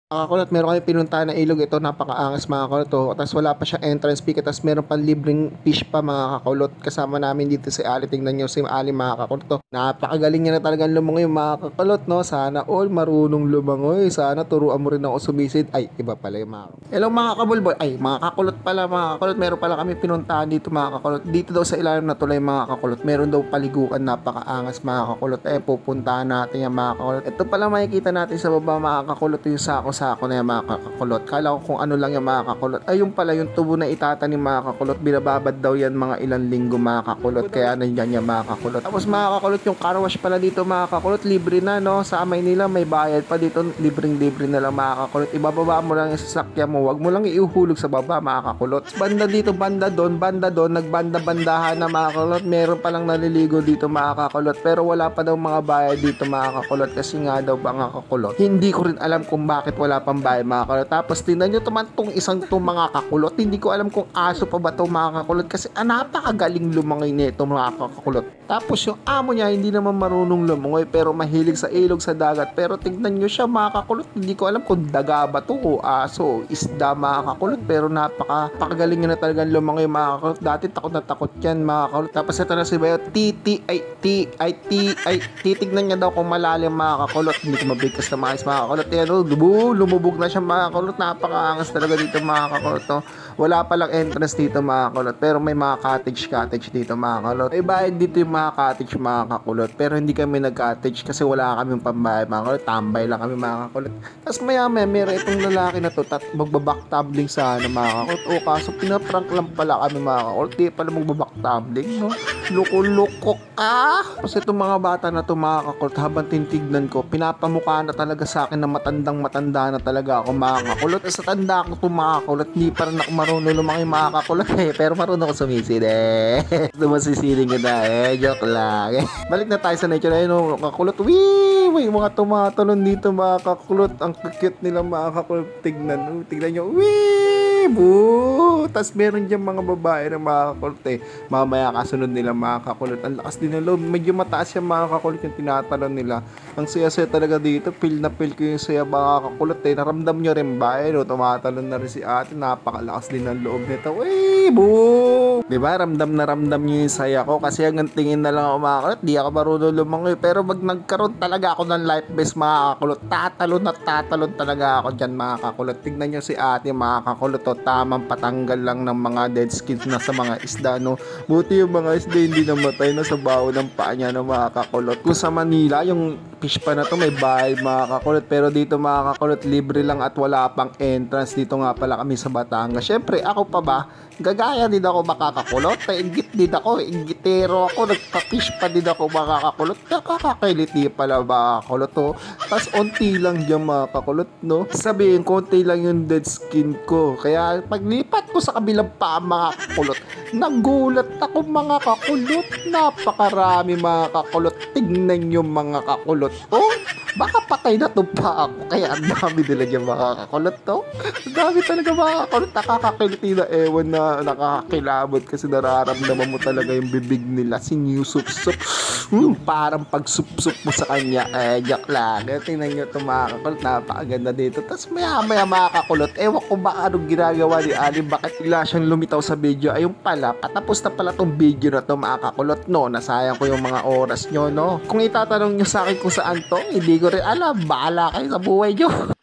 Mga kulot, meron kami pinuntahan na ilog. Ito, napakaangas mga kulot to. Tapos wala pa siya entrance fee. Tapos meron pa libreng fish pa mga kakulot. Kasama namin dito si Ali. Tingnan nyo si Ali mga kakulot to. Napakagaling niya na talagang lumangoy mga kakulot, no? Sana all marunong lumangoy. Sana turuan mo rin ako sumisid. Ay, iba pala yung mga... Hello mga kabulboy. Ay, mga kakulot pala mga kakulot. Meron pala kami pinuntahan dito mga kakulot. Dito daw sa ilalim na tulay mga kakulot. Meron daw paliguan, napakaangas mga kakulot. Eh, pupuntahan natin yung mga kakulot. Ito pala makikita natin sa baba mga kakulot, yung sako na yung mga kakulot. Kala ko kung ano lang yung mga kakulot. Ay, yung pala yung tubo na itatanim mga kakulot. Binababad daw yan mga ilang linggo mga kakulot. Kaya nandyan yung mga kakulot. Tapos mga kakulot, yung car wash pala dito mga kakulot. Libre na, no? Sa Maynila may bayad pa dito. Libreng-libre na lang mga kakulot. Ibababa mo lang yung sasakyan mo. Wag mo lang iuhulog sa baba mga kakulot. Banda dito, banda doon. Nagbanda-bandahan na mga kakulot. Meron palang naliligo dito mga kakulot. Pero wala pa daw mga bayad dito mga kakulot. Kasi nga daw mga kakulot, hindi ko rin alam kung bakit wala pang bayad mga kakulot. Tapos tingnan nyo naman tong isang tong mga kakulot. Hindi ko alam kung aso pa ba to mga kakulot. Kasi napakagaling lumangoy nito mga kakulot. Tapos yung amo niya hindi naman marunong lumangoy pero mahilig sa ilog, sa dagat. Pero tingnan nyo siya mga kakulot. Hindi ko alam kung daga ba to o aso, isda mga kakulot. Pero napakagaling niya na talagang lumangoy mga kakulot. Dati takot na takot yan mga kakulot. Tapos ito na si Bayo. Titignan niya daw kung malalim mga kakulot. Hindi ko mabigkas na maayos mga kakulot. Yan o, lumubog na siya mga kakulot. Napakaangas talaga dito mga kakulot. No? Wala palang entrance dito mga kakulot. Pero may mga cottage dito mga kakulot. May bayad dito yung mga cottage mga kakulot. Pero hindi kami nag-cottage kasi wala kaming pambayad mga kakulot. Tambay lang kami mga kakulot. Tapos maya meron itong lalaki na to. Magbabaktabling sana mga kakulot. O kaso pinaprank lang pala kami mga kakulot. Di pala magbabaktabling, no? Loko-loko ka. Kasi itong mga bata na to mga kakulot, habang tintignan ko, pinapamukha na talaga sa akin na matanda na talaga ako mga kakulot. Sa tanda ko itong mga kakulot, hindi pa rin ako marunong lumaki mga kakulot eh. Pero marunong ako sumisid eh. Sumasisiding ko na eh. Joke lang. Balik na tayo sa nature na yun. Kakulot, wee! May mga tumatalon dito mga kakulot. Ang cute nila mga kakulot. Tignan nyo. Wee! Boo! Tapos meron dyan mga babae na mga kakulot eh. Mamaya kasunod nila mga kakulot. Ang lakas din ng loob. Medyo mataas yung mga kakulot yung tinatalon nila. Ang saya-saya talaga dito. Feel na feel ko yung saya mga kakulot eh. Naramdam nyo rin ba eh? No? Tumatalon na rin si ate. Napakalakas din ng loob nito. Wee! Boo! Diba? Ramdam na ramdam nyo yung saya ko. Kasi hanggang tingin na lang ako mga kakulot. Di ako marunong lumangoy. Pero pag nagkaroon talaga ako ng life vest mga kakulot, tatalon talaga ako dyan mga kakulot. Tignan nyo si ate mga kakulot. O, tamang patanggal lang ng mga dead skins na sa mga isda, no? Buti yung mga isda hindi namatay na sa baho ng paa niya, no, mga kakulot. Kung sa Manila, yung fish pa na to may bayad mga kakulot. Pero dito mga kakulot, libre lang at wala pang entrance. Dito nga pala kami sa Batangas. Syempre, ako pa ba? Gagaya din ako makakakulot. Ingit din ako. Ingitero ako. Nagpa-fish pa din ako makakakulot. Nakakakiliti pala makakulot to. Tapos unti lang dyan makakulot, no? Sabihin, konti lang yung dead skin ko. Kaya paglipat ko sa kabilang pa mga kakulot, nagulat ako mga kakulot. Napakarami mga kakulot. Tignan yung mga kakulot. Oh, baka patay na to pa ako. Kaya ang dami nila dyan mga kakulot to. Ang dami talaga mga kakulot. Nakakakiliti na ewan na nakakakilabot kasi nararamdaman mo talaga yung bibig nila. Sinusup-sup. Yung parang pagsup-sup mo sa kanya. Joke lang. Tingnan nyo ito mga kakulot. Napakaganda dito. Tapos maya mga kakulot. Ewan ko ba anong ginagawa ni Ali. Bakit bigla siyang lumitaw sa video. Ayun pala. Patapos na pala tong video na to mga kakulot. No, nasayang ko yung mga oras nyo, no. Kung itatanong nyo sa akin kung saan to, hindi ko rin alam. Bahala kayo sa buhay nyo.